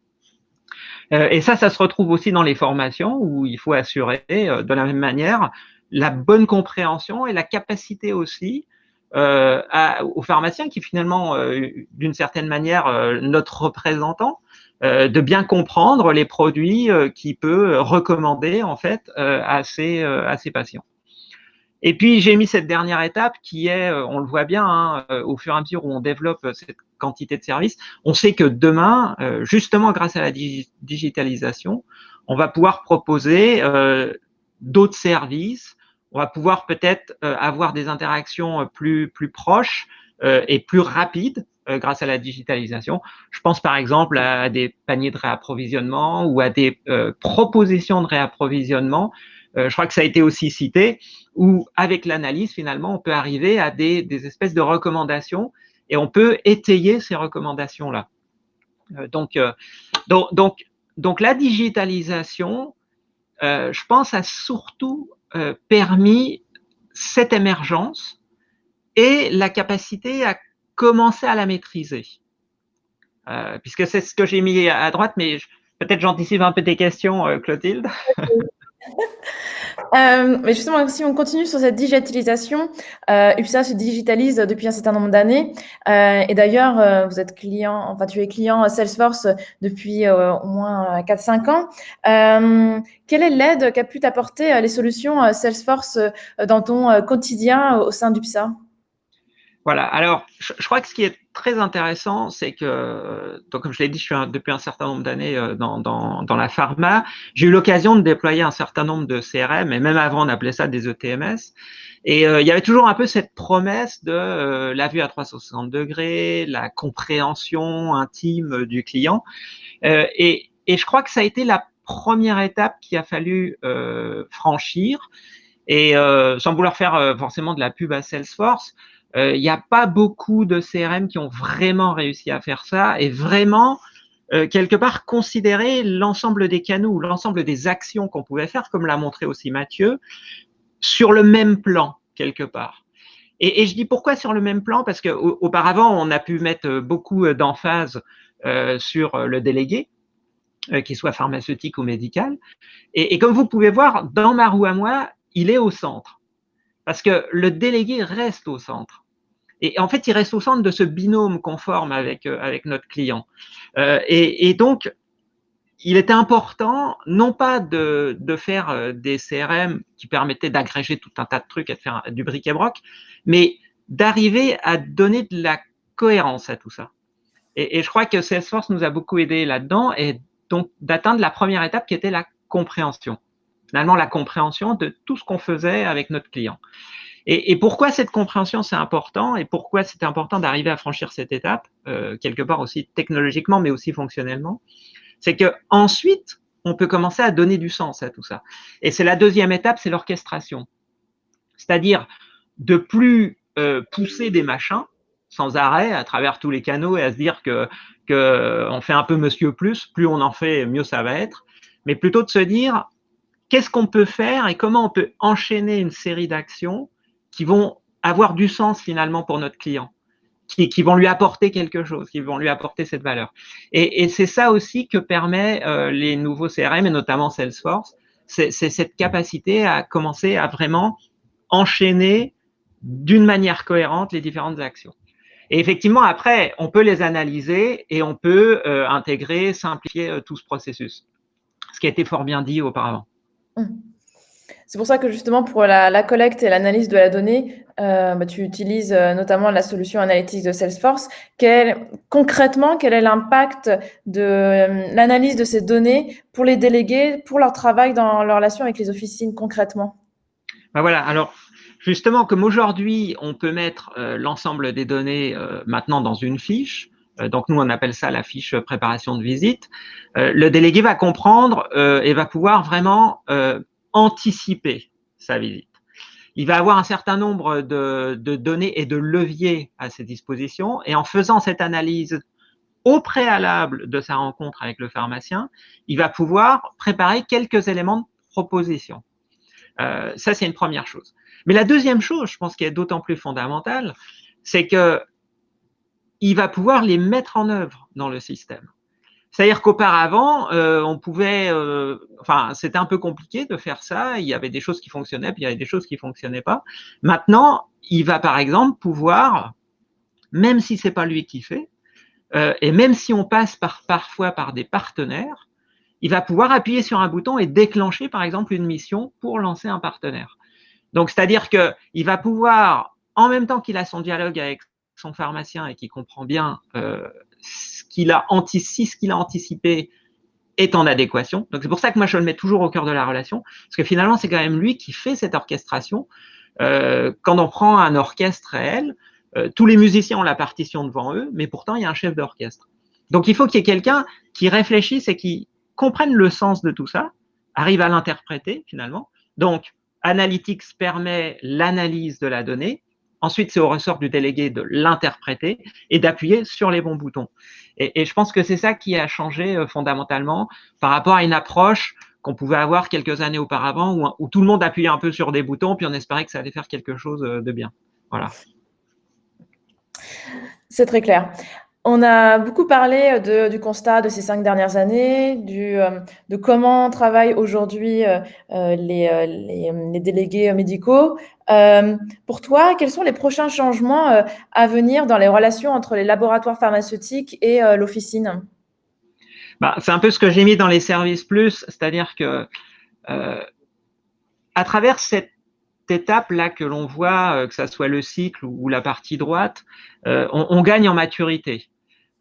Et ça se retrouve aussi dans les formations où il faut assurer de la même manière la bonne compréhension et la capacité aussi au pharmacien qui est finalement, d'une certaine manière, notre représentant, de bien comprendre les produits qu'il peut recommander en fait à ses patients. Et puis j'ai mis cette dernière étape qui est, on le voit bien, hein, au fur et à mesure où on développe cette quantité de services, on sait que demain, justement grâce à la digitalisation, on va pouvoir proposer d'autres services, on va pouvoir peut-être avoir des interactions plus proches et plus rapides grâce à la digitalisation. Je pense par exemple à des paniers de réapprovisionnement ou à des propositions de réapprovisionnement. Je crois que ça a été aussi cité, où avec l'analyse, finalement, on peut arriver à des espèces de recommandations et on peut étayer ces recommandations-là. Donc, la digitalisation, je pense, a surtout permis cette émergence et la capacité à commencer à la maîtriser. Puisque c'est ce que j'ai mis à droite, mais peut-être j'anticipe un peu tes questions, Clotilde. Mais justement, si on continue sur cette digitalisation, UPSA se digitalise depuis un certain nombre d'années. Et d'ailleurs, vous êtes client, enfin, tu es client Salesforce depuis au moins 4-5 ans. Quelle est l'aide qu'a pu t'apporter les solutions Salesforce dans ton quotidien au sein d'UPSA? Voilà, alors je crois que ce qui est très intéressant, c'est que, donc, comme je l'ai dit, je suis depuis un certain nombre d'années dans la pharma. J'ai eu l'occasion de déployer un certain nombre de CRM, et même avant on appelait ça des ETMS. Et il y avait toujours un peu cette promesse de la vue à 360 degrés, la compréhension intime du client. Et je crois que ça a été la première étape qu'il a fallu franchir. Et sans vouloir faire forcément de la pub à Salesforce, il n'y a pas beaucoup de CRM qui ont vraiment réussi à faire ça et vraiment, quelque part, considérer l'ensemble des canaux ou l'ensemble des actions qu'on pouvait faire, comme l'a montré aussi Mathieu, sur le même plan, quelque part. Et je dis pourquoi sur le même plan, parce qu'auparavant, on a pu mettre beaucoup d'emphase sur le délégué, qu'il soit pharmaceutique ou médical. Et comme vous pouvez voir, dans ma roue à moi, il est au centre. Parce que le délégué reste au centre. Et en fait, il reste au centre de ce binôme qu'on forme avec notre client. Et donc, il était important, non pas de faire des CRM qui permettaient d'agréger tout un tas de trucs et de faire du bric-et-broc, mais d'arriver à donner de la cohérence à tout ça. Et je crois que Salesforce nous a beaucoup aidé là-dedans, et donc d'atteindre la première étape qui était la compréhension. Finalement, la compréhension de tout ce qu'on faisait avec notre client. Et pourquoi cette compréhension, c'est important, et pourquoi c'est important d'arriver à franchir cette étape, quelque part aussi technologiquement, mais aussi fonctionnellement, c'est que ensuite on peut commencer à donner du sens à tout ça. Et c'est la deuxième étape, c'est l'orchestration. C'est-à-dire de plus pousser des machins sans arrêt à travers tous les canaux et à se dire que on fait un peu monsieur plus on en fait, mieux ça va être, mais plutôt de se dire qu'est-ce qu'on peut faire et comment on peut enchaîner une série d'actions qui vont avoir du sens finalement pour notre client, qui vont lui apporter quelque chose, qui vont lui apporter cette valeur. Et c'est ça aussi que permet les nouveaux CRM, et notamment Salesforce, c'est cette capacité à commencer à vraiment enchaîner d'une manière cohérente les différentes actions. Et effectivement, après, on peut les analyser et on peut intégrer, simplifier tout ce processus, ce qui a été fort bien dit auparavant. C'est pour ça que justement pour la collecte et l'analyse de la donnée, tu utilises notamment la solution analytics de Salesforce. Concrètement, quel est l'impact de l'analyse de ces données pour les délégués, pour leur travail dans leur relation avec les officines concrètement? Ben voilà, alors justement, comme aujourd'hui, on peut mettre l'ensemble des données maintenant dans une fiche, donc nous on appelle ça la fiche préparation de visite, le délégué va comprendre et va pouvoir vraiment anticiper sa visite. Il va avoir un certain nombre de données et de leviers à ses dispositions, et en faisant cette analyse au préalable de sa rencontre avec le pharmacien, il va pouvoir préparer quelques éléments de proposition. Ça, c'est une première chose. Mais la deuxième chose, je pense, qui est d'autant plus fondamentale, c'est qu'il va pouvoir les mettre en œuvre dans le système. C'est-à-dire qu'auparavant, on pouvait, enfin, c'était un peu compliqué de faire ça. Il y avait des choses qui fonctionnaient, puis il y avait des choses qui fonctionnaient pas. Maintenant, il va par exemple pouvoir, même si c'est pas lui qui fait, et même si on passe parfois par des partenaires, il va pouvoir appuyer sur un bouton et déclencher par exemple une mission pour lancer un partenaire. Donc, c'est-à-dire qu'il va pouvoir, en même temps qu'il a son dialogue avec son pharmacien et qu'il comprend bien ce qu'il a anticipé est en adéquation. Donc, c'est pour ça que moi, je le mets toujours au cœur de la relation, parce que finalement, c'est quand même lui qui fait cette orchestration. Quand on prend un orchestre réel, tous les musiciens ont la partition devant eux, mais pourtant, il y a un chef d'orchestre. Donc, il faut qu'il y ait quelqu'un qui réfléchisse et qui comprenne le sens de tout ça, arrive à l'interpréter finalement. Donc, Analytics permet l'analyse de la donnée. Ensuite, c'est au ressort du délégué de l'interpréter et d'appuyer sur les bons boutons. Et je pense que c'est ça qui a changé fondamentalement par rapport à une approche qu'on pouvait avoir quelques années auparavant où tout le monde appuyait un peu sur des boutons puis on espérait que ça allait faire quelque chose de bien. Voilà. C'est très clair. On a beaucoup parlé du constat de ces 5 dernières années, de comment travaillent aujourd'hui les délégués médicaux. Pour toi, quels sont les prochains changements à venir dans les relations entre les laboratoires pharmaceutiques et l'officine? C'est un peu ce que j'ai mis dans les services plus, c'est-à-dire que à travers cette étape-là que l'on voit, que ça soit le cycle ou la partie droite, on gagne en maturité.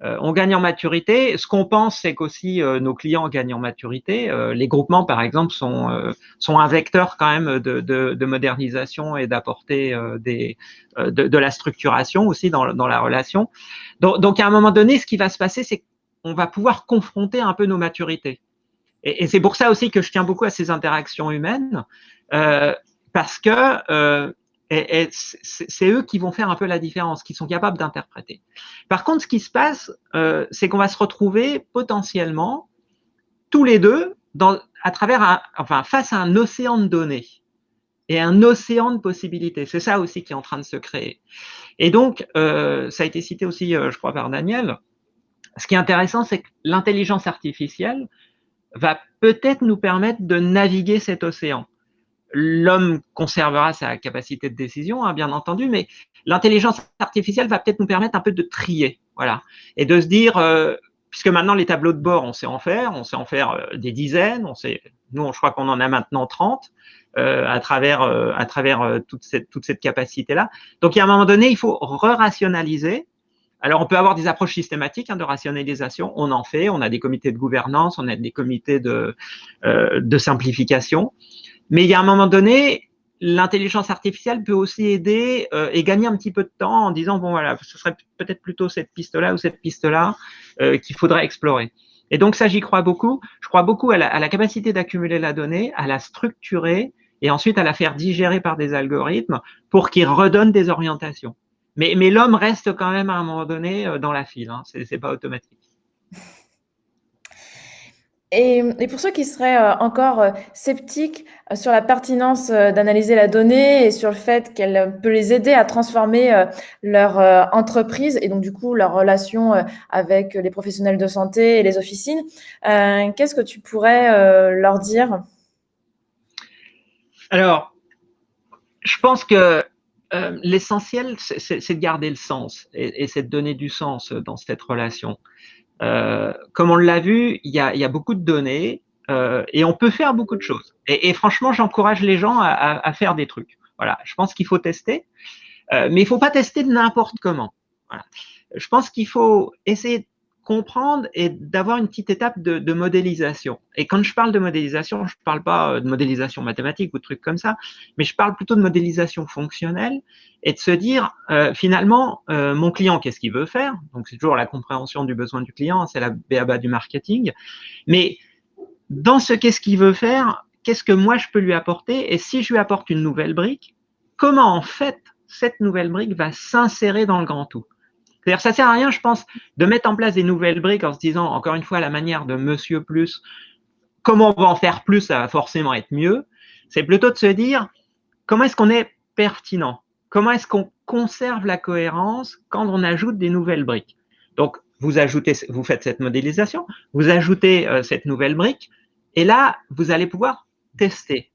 On gagne en maturité. Ce qu'on pense, c'est qu'aussi nos clients gagnent en maturité. Les groupements, par exemple, sont un vecteur quand même de modernisation et d'apporter de la structuration aussi dans la relation. Donc, à un moment donné, ce qui va se passer, c'est qu'on va pouvoir confronter un peu nos maturités. Et c'est pour ça aussi que je tiens beaucoup à ces interactions humaines, parce que c'est eux qui vont faire un peu la différence, qui sont capables d'interpréter. Par contre, ce qui se passe, c'est qu'on va se retrouver potentiellement tous les deux face à un océan de données et un océan de possibilités. C'est ça aussi qui est en train de se créer. Et donc, ça a été cité aussi, je crois, par Daniel. Ce qui est intéressant, c'est que l'intelligence artificielle va peut-être nous permettre de naviguer cet océan. L'homme conservera sa capacité de décision, hein, bien entendu, mais l'intelligence artificielle va peut-être nous permettre un peu de trier, voilà, et de se dire, puisque maintenant les tableaux de bord, on sait en faire des dizaines, nous, je crois qu'on en a maintenant 30 à travers toute cette capacité-là. Donc, il y a un moment donné, il faut re-rationaliser. Alors, on peut avoir des approches systématiques de rationalisation, on en fait, on a des comités de gouvernance, on a des comités de simplification. Mais il y a un moment donné, l'intelligence artificielle peut aussi aider et gagner un petit peu de temps en disant, bon voilà, ce serait peut-être plutôt cette piste-là ou cette piste-là qu'il faudrait explorer. Et donc ça, j'y crois beaucoup. Je crois beaucoup à la capacité d'accumuler la donnée, à la structurer et ensuite à la faire digérer par des algorithmes pour qu'ils redonnent des orientations. Mais l'homme reste quand même à un moment donné dans la file, hein, c'est pas automatique. Et pour ceux qui seraient encore sceptiques sur la pertinence d'analyser la donnée et sur le fait qu'elle peut les aider à transformer leur entreprise et donc du coup leur relation avec les professionnels de santé et les officines, qu'est-ce que tu pourrais leur dire? Alors, je pense que l'essentiel, c'est de garder le sens et c'est de donner du sens dans cette relation. Comme on l'a vu, il y a beaucoup de données et on peut faire beaucoup de choses. Et franchement, j'encourage les gens à faire des trucs. Voilà, je pense qu'il faut tester, mais il faut pas tester de n'importe comment. Voilà. Je pense qu'il faut essayer de comprendre et d'avoir une petite étape de modélisation. Et quand je parle de modélisation, je parle pas de modélisation mathématique ou de trucs comme ça, mais je parle plutôt de modélisation fonctionnelle et de se dire finalement mon client qu'est-ce qu'il veut faire. Donc c'est toujours la compréhension du besoin du client, c'est la b.a.-ba du marketing. Mais dans ce qu'est-ce qu'il veut faire, qu'est-ce que moi je peux lui apporter, et si je lui apporte une nouvelle brique, comment en fait cette nouvelle brique va s'insérer dans le grand tout. C'est-à-dire, ça sert à rien, je pense, de mettre en place des nouvelles briques en se disant, encore une fois, à la manière de Monsieur Plus, comment on va en faire plus, ça va forcément être mieux. C'est plutôt de se dire, comment est-ce qu'on est pertinent? Comment est-ce qu'on conserve la cohérence quand on ajoute des nouvelles briques? Donc, vous faites cette modélisation, vous ajoutez cette nouvelle brique, et là, vous allez pouvoir tester.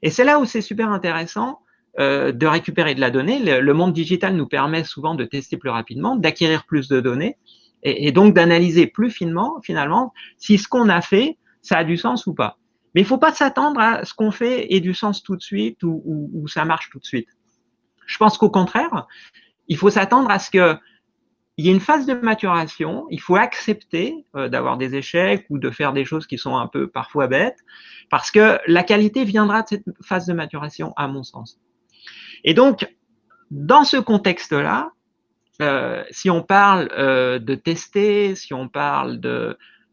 Et c'est là où c'est super intéressant de récupérer de la donnée. Le monde digital nous permet souvent de tester plus rapidement, d'acquérir plus de données, et donc d'analyser plus finement, finalement, si ce qu'on a fait, ça a du sens ou pas. Mais il ne faut pas s'attendre à ce qu'on fait ait du sens tout de suite ou ça marche tout de suite. Je pense qu'au contraire, il faut s'attendre à ce qu'il y ait une phase de maturation, il faut accepter d'avoir des échecs ou de faire des choses qui sont un peu parfois bêtes, parce que la qualité viendra de cette phase de maturation, à mon sens. Et donc, dans ce contexte-là, si on parle de tester, si on parle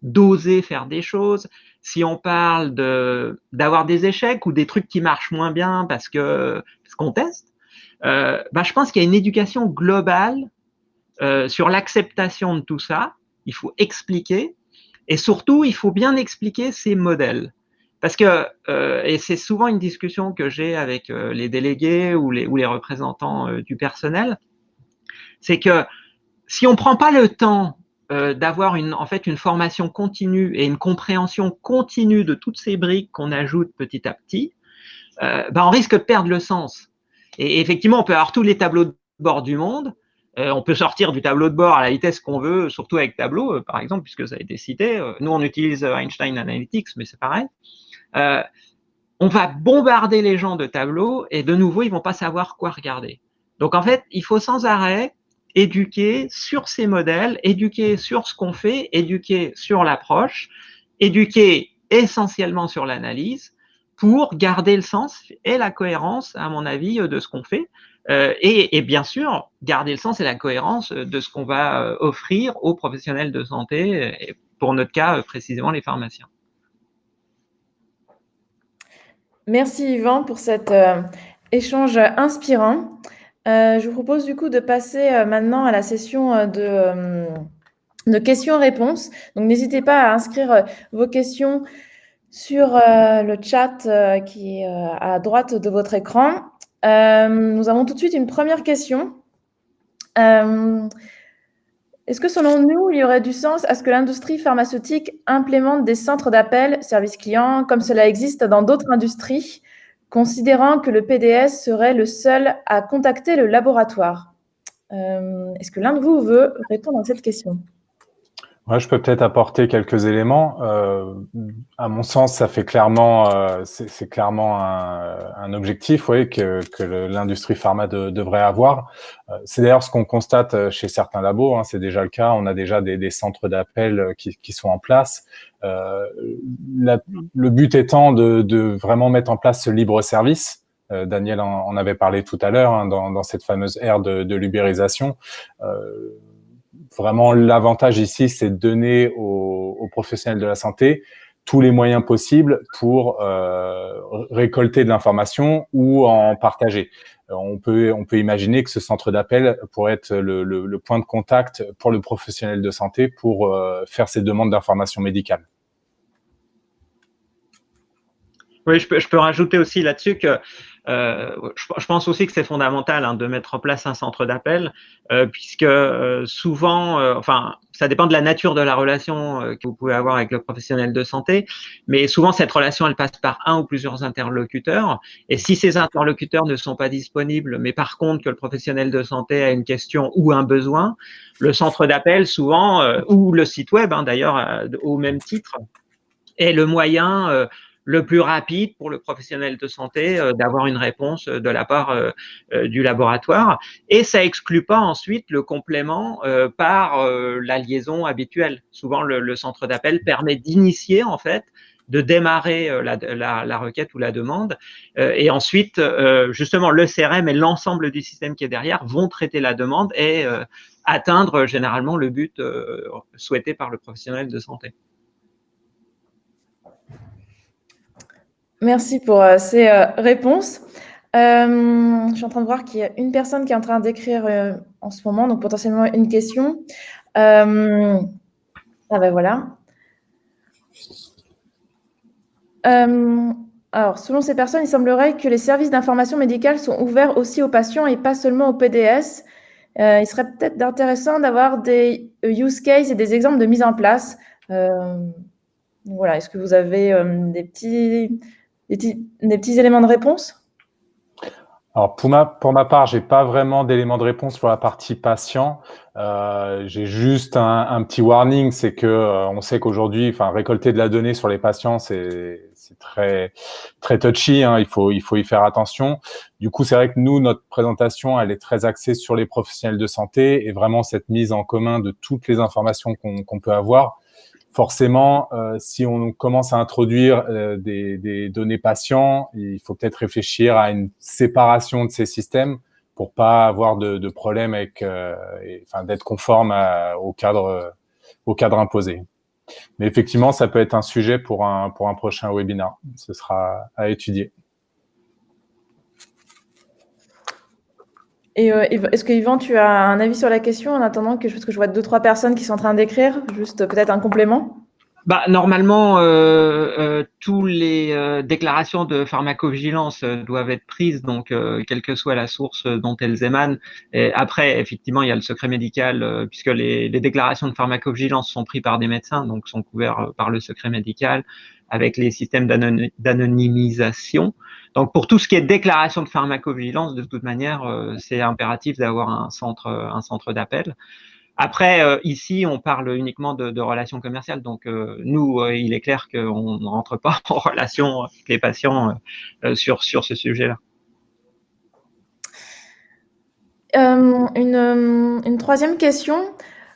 d'oser faire des choses, si on parle d'avoir des échecs ou des trucs qui marchent moins bien parce qu'on teste, je pense qu'il y a une éducation globale sur l'acceptation de tout ça. Il faut expliquer et surtout, il faut bien expliquer ces modèles. Parce que, et c'est souvent une discussion que j'ai avec les délégués ou les représentants du personnel, c'est que si on ne prend pas le temps d'avoir une formation continue et une compréhension continue de toutes ces briques qu'on ajoute petit à petit, on risque de perdre le sens. Et effectivement, on peut avoir tous les tableaux de bord du monde, on peut sortir du tableau de bord à la vitesse qu'on veut, surtout avec Tableau, par exemple, puisque ça a été cité. Nous, on utilise Einstein Analytics, mais c'est pareil. On va bombarder les gens de tableaux et de nouveau, ils ne vont pas savoir quoi regarder. Donc, en fait, il faut sans arrêt éduquer sur ces modèles, éduquer sur ce qu'on fait, éduquer sur l'approche, éduquer essentiellement sur l'analyse pour garder le sens et la cohérence, à mon avis, de ce qu'on fait. Et bien sûr, garder le sens et la cohérence de ce qu'on va offrir aux professionnels de santé, et pour notre cas, précisément les pharmaciens. Merci Yvan pour cet échange inspirant. Je vous propose du coup de passer maintenant à la session de questions-réponses. Donc, n'hésitez pas à inscrire vos questions sur le chat qui est à droite de votre écran. Nous avons tout de suite une première question. Est-ce que selon nous, il y aurait du sens à ce que l'industrie pharmaceutique implémente des centres d'appel, service client, comme cela existe dans d'autres industries, considérant que le PDS serait le seul à contacter le laboratoire? Est-ce que l'un de vous veut répondre à cette question? Ouais, je peux peut-être apporter quelques éléments. À mon sens, ça fait clairement, c'est clairement un objectif, oui, que l'industrie pharma devrait avoir. C'est d'ailleurs ce qu'on constate chez certains labos. Hein, c'est déjà le cas. On a déjà des centres d'appel qui sont en place. Le but étant de vraiment mettre en place ce libre service. Daniel en avait parlé tout à l'heure, hein, dans cette fameuse ère de l'ubérisation. Vraiment, l'avantage ici, c'est de donner aux professionnels de la santé tous les moyens possibles pour récolter de l'information ou en partager. On peut imaginer que ce centre d'appel pourrait être le point de contact pour le professionnel de santé pour faire ses demandes d'information médicale. Oui, je peux rajouter aussi là-dessus que je pense aussi que c'est fondamental hein, de mettre en place un centre d'appel, puisque souvent, ça dépend de la nature de la relation que vous pouvez avoir avec le professionnel de santé, mais souvent cette relation, elle passe par un ou plusieurs interlocuteurs, et si ces interlocuteurs ne sont pas disponibles, mais par contre que le professionnel de santé a une question ou un besoin, le centre d'appel souvent, ou le site web hein, d'ailleurs, au même titre, est le moyen le plus rapide pour le professionnel de santé d'avoir une réponse de la part du laboratoire. Et ça exclut pas ensuite le complément par la liaison habituelle. Souvent, le centre d'appel permet d'initier, en fait, de démarrer la requête ou la demande. Et ensuite, justement, le CRM et l'ensemble du système qui est derrière vont traiter la demande et atteindre généralement le but souhaité par le professionnel de santé. Merci pour ces réponses. Je suis en train de voir qu'il y a une personne qui est en train d'écrire en ce moment, donc potentiellement une question. Voilà. Alors, selon ces personnes, il semblerait que les services d'information médicale sont ouverts aussi aux patients et pas seulement au PDS. il serait peut-être intéressant d'avoir des use cases et des exemples de mise en place. Voilà, est-ce que vous avez des petits éléments de réponse? Alors pour ma part, j'ai pas vraiment d'éléments de réponse pour la partie patient. J'ai juste un petit warning, c'est que on sait qu'aujourd'hui, récolter de la donnée sur les patients, c'est très très touchy. Hein, il faut y faire attention. Du coup, c'est vrai que nous, notre présentation, elle est très axée sur les professionnels de santé et vraiment cette mise en commun de toutes les informations qu'on peut avoir. Forcément, si on commence à introduire des données patients, il faut peut-être réfléchir à une séparation de ces systèmes pour pas avoir de problème avec, d'être conforme au cadre imposé. Mais effectivement, ça peut être un sujet pour un prochain webinaire. Ce sera à étudier. Et est-ce que Yvan, tu as un avis sur la question en attendant parce que je vois 2-3 personnes qui sont en train d'écrire, juste peut-être un complément? Normalement, tous les déclarations de pharmacovigilance doivent être prises, donc quelle que soit la source dont elles émanent. Et après, effectivement, il y a le secret médical, puisque les déclarations de pharmacovigilance sont prises par des médecins, donc sont couverts par le secret médical, avec les systèmes d'anonymisation. Donc, pour tout ce qui est déclaration de pharmacovigilance, de toute manière, c'est impératif d'avoir un centre d'appel. Après, ici, on parle uniquement de relations commerciales. Donc, nous, il est clair qu'on ne rentre pas en relation avec les patients sur ce sujet-là. Une troisième question.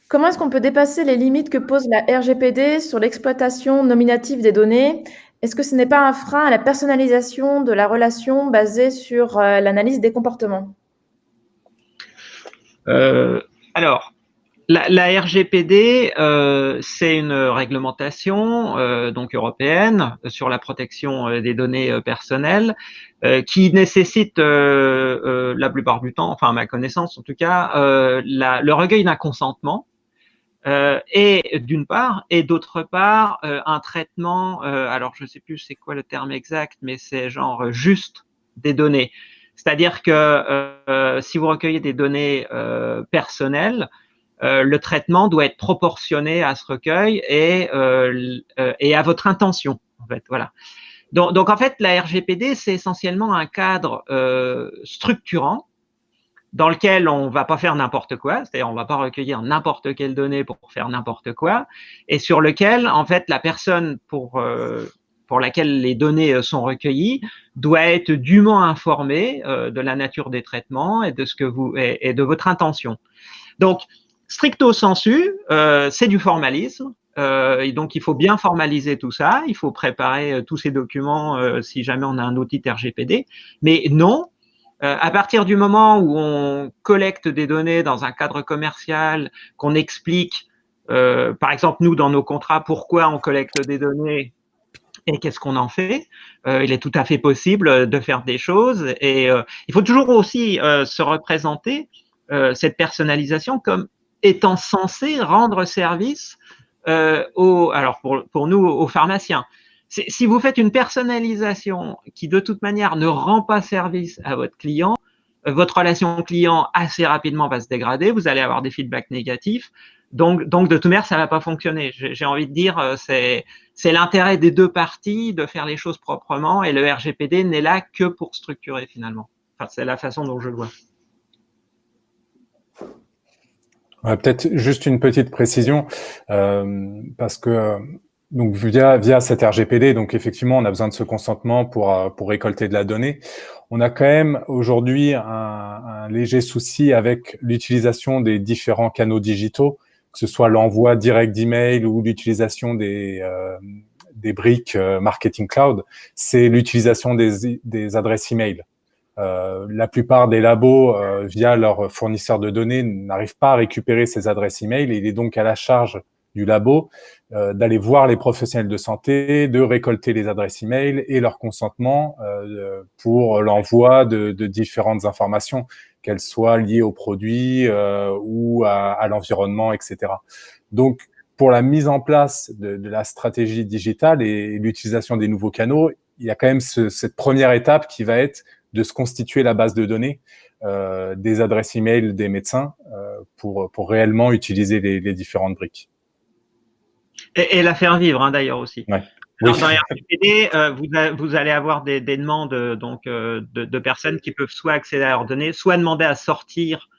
Comment est-ce qu'on peut dépasser les limites que pose la RGPD sur l'exploitation nominative des données? Est-ce que ce n'est pas un frein à la personnalisation de la relation basée sur l'analyse des comportements? Alors, la RGPD, c'est une réglementation donc européenne sur la protection des données personnelles qui nécessite la plupart du temps, enfin à ma connaissance en tout cas, le recueil d'un consentement et d'une part, et d'autre part un traitement, alors je ne sais plus c'est quoi le terme exact, mais c'est genre juste des données. C'est-à-dire que si vous recueillez des données personnelles, le traitement doit être proportionné à ce recueil et à votre intention, en fait. Voilà. Donc en fait, la RGPD, c'est essentiellement un cadre structurant dans lequel on va pas faire n'importe quoi, c'est-à-dire on va pas recueillir n'importe quelle donnée pour faire n'importe quoi, et sur lequel, en fait, la personne pour laquelle les données sont recueillies doit être dûment informée de la nature des traitements et de ce que et de votre intention. Donc, stricto sensu, c'est du formalisme. Et donc, il faut bien formaliser tout ça. Il faut préparer tous ces documents si jamais on a un audit RGPD. Mais non, à partir du moment où on collecte des données dans un cadre commercial, qu'on explique, par exemple, nous, dans nos contrats, pourquoi on collecte des données et qu'est-ce qu'on en fait, il est tout à fait possible de faire des choses. Et il faut toujours aussi se représenter cette personnalisation comme étant censée rendre service alors pour nous, aux pharmaciens. Si vous faites une personnalisation qui, de toute manière, ne rend pas service à votre client, votre relation client assez rapidement va se dégrader, vous allez avoir des feedbacks négatifs. Donc de toute manière, ça va pas fonctionner. J'ai envie de dire, c'est l'intérêt des deux parties de faire les choses proprement et le RGPD n'est là que pour structurer finalement. Enfin, c'est la façon dont je le vois. Peut-être juste une petite précision, parce que donc via cette RGPD, donc effectivement, on a besoin de ce consentement pour récolter de la donnée. On a quand même aujourd'hui un léger souci avec l'utilisation des différents canaux digitaux, que ce soit l'envoi direct d'email ou l'utilisation des briques marketing cloud. C'est l'utilisation des adresses email. La plupart des labos, via leurs fournisseurs de données, n'arrivent pas à récupérer ces adresses email. Et il est donc à la charge du labo d'aller voir les professionnels de santé, de récolter les adresses email et leur consentement pour l'envoi de différentes informations, qu'elles soient liées aux produits ou à l'environnement, etc. Donc, pour la mise en place de la stratégie digitale et l'utilisation des nouveaux canaux, il y a quand même cette première étape qui va être de se constituer la base de données. des adresses email des médecins pour réellement utiliser les différentes briques. Et la faire vivre, hein, d'ailleurs aussi. Ouais. Alors, Oui. dans RGPD, vous allez avoir des demandes de personnes qui peuvent soit accéder à leurs données, soit demander à sortir,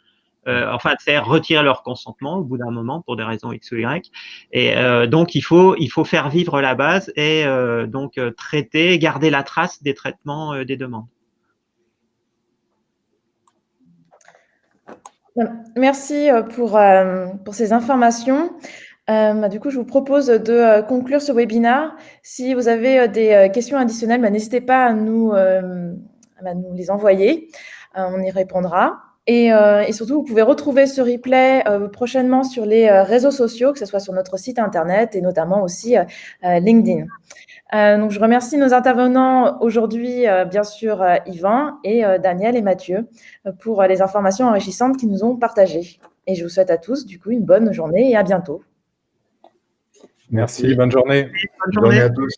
enfin, c'est retirer leur consentement au bout d'un moment pour des raisons X ou Y. Et donc, il faut faire vivre la base et donc traiter, garder la trace des traitements des demandes. Merci pour ces informations. Du coup, je vous propose de conclure ce webinaire. Si vous avez des questions additionnelles, n'hésitez pas à nous les envoyer. On y répondra. Et surtout, vous pouvez retrouver ce replay prochainement sur les réseaux sociaux, que ce soit sur notre site internet et notamment aussi LinkedIn. Donc, je remercie nos intervenants aujourd'hui, bien sûr, Yvan et Daniel et Mathieu, pour les informations enrichissantes qu'ils nous ont partagées. Et je vous souhaite à tous, du coup, une bonne journée et à bientôt. Merci, bonne journée. Bonne journée à tous.